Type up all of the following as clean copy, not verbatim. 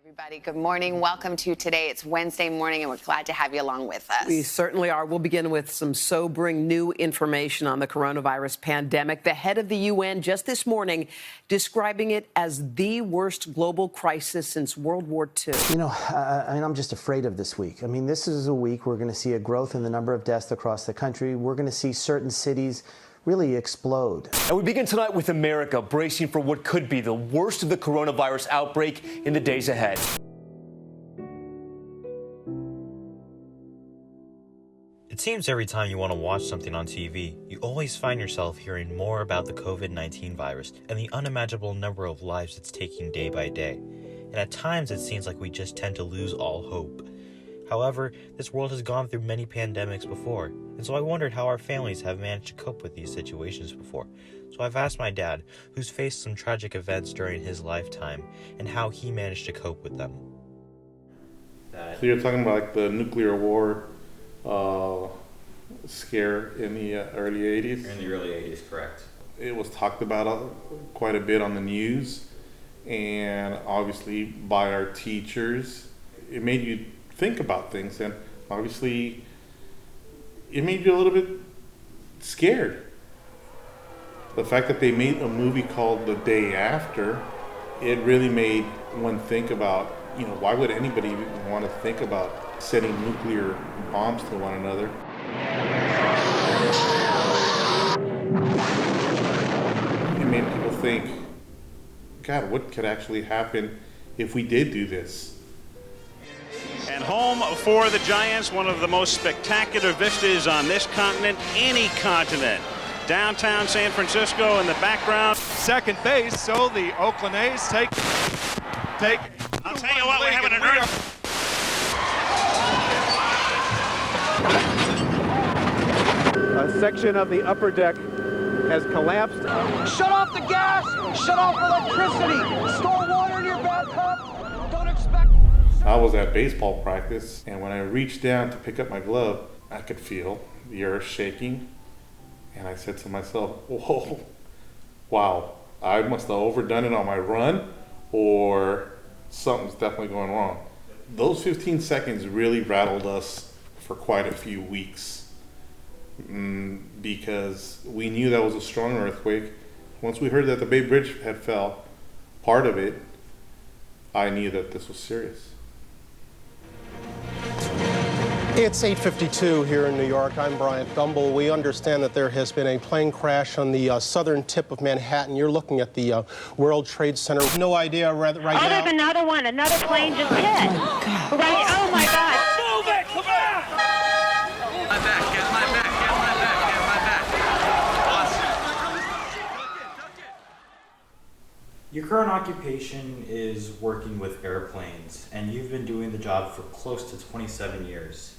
Everybody, good morning. Welcome to Today. It's Wednesday morning, and we're glad to have you along with us. We certainly are. We'll begin with some sobering new information on the coronavirus pandemic. The head of the UN just this morning describing it as the worst global crisis since World War II. I'm just afraid of this week. This is a week we're going to see a growth in the number of deaths across the country. We're going to see certain cities really explode. And we begin tonight with America bracing for what could be the worst of the coronavirus outbreak in the days ahead. It seems every time you want to watch something on TV, you always find yourself hearing more about the COVID-19 virus and the unimaginable number of lives it's taking day by day. And at times it seems like we just tend to lose all hope. However, this world has gone through many pandemics before, and so I wondered how our families have managed to cope with these situations before. So I've asked my dad, who's faced some tragic events during his lifetime, and how he managed to cope with them. So you're talking about like the nuclear war scare in the early 80s? In the early 80s, correct. It was talked about quite a bit on the news, and obviously by our teachers. It made you think about things, and obviously it made you a little bit scared. The fact that they made a movie called The Day After, it really made one think about, why would anybody even want to think about setting nuclear bombs to one another? It made people think, God, what could actually happen if we did do this? And home for the Giants, one of the most spectacular vistas on this continent, any continent. Downtown San Francisco in the background. Second base, so the Oakland A's take. I'll tell you what, we're having an earth. A section of the upper deck has collapsed. Shut off the gas! Shut off electricity! Store water in your bathtub! Don't expect... I was at baseball practice, and when I reached down to pick up my glove, I could feel the earth shaking. And I said to myself, whoa, wow, I must have overdone it on my run, or something's definitely going wrong. Those 15 seconds really rattled us for quite a few weeks, because we knew that was a strong earthquake. Once we heard that the Bay Bridge had fell, part of it, I knew that this was serious. It's 8:52 here in New York. I'm Bryant Gumbel. We understand that there has been a plane crash on the southern tip of Manhattan. You're looking at the World Trade Center. No idea right now. There's another one. Another plane just hit. Oh, God. Right? Oh, my God. Move it! Come on! My back, get my back, get my back, get my back. Awesome. Your current occupation is working with airplanes, and you've been doing the job for close to 27 years.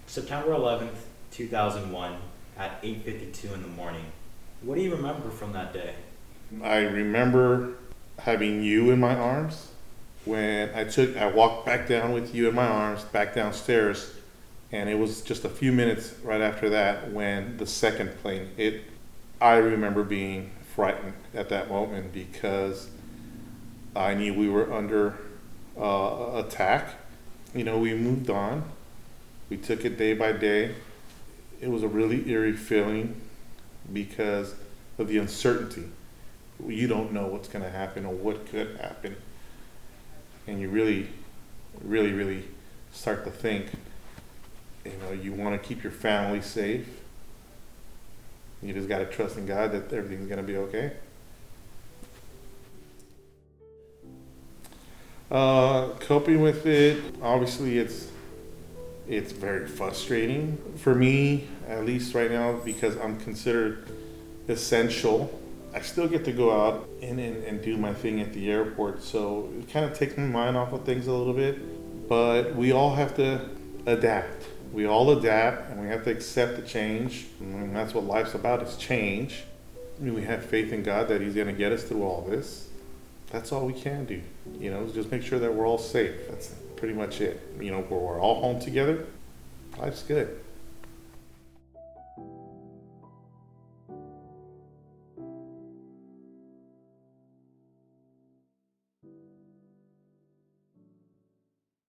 September 11th, 2001, at 8:52 in the morning. What do you remember from that day? I remember having you in my arms when I walked back down with you in my arms, back downstairs, and it was just a few minutes right after that when the second plane hit. I remember being frightened at that moment because I knew we were under attack. We moved on. We took it day by day. It was a really eerie feeling because of the uncertainty. You don't know what's going to happen or what could happen. And you really, really, really start to think, you want to keep your family safe. You just got to trust in God that everything's going to be okay. Coping with it, obviously it's very frustrating for me, at least right now, because I'm considered essential. I still get to go out and do my thing at the airport, so it kind of takes my mind off of things a little bit. But we all have to adapt. We all adapt, and we have to accept the change. And that's what life's about, is change. We have faith in God that He's going to get us through all this. That's all we can do. Just make sure that we're all safe. That's pretty much it. We're all home together. Life's good.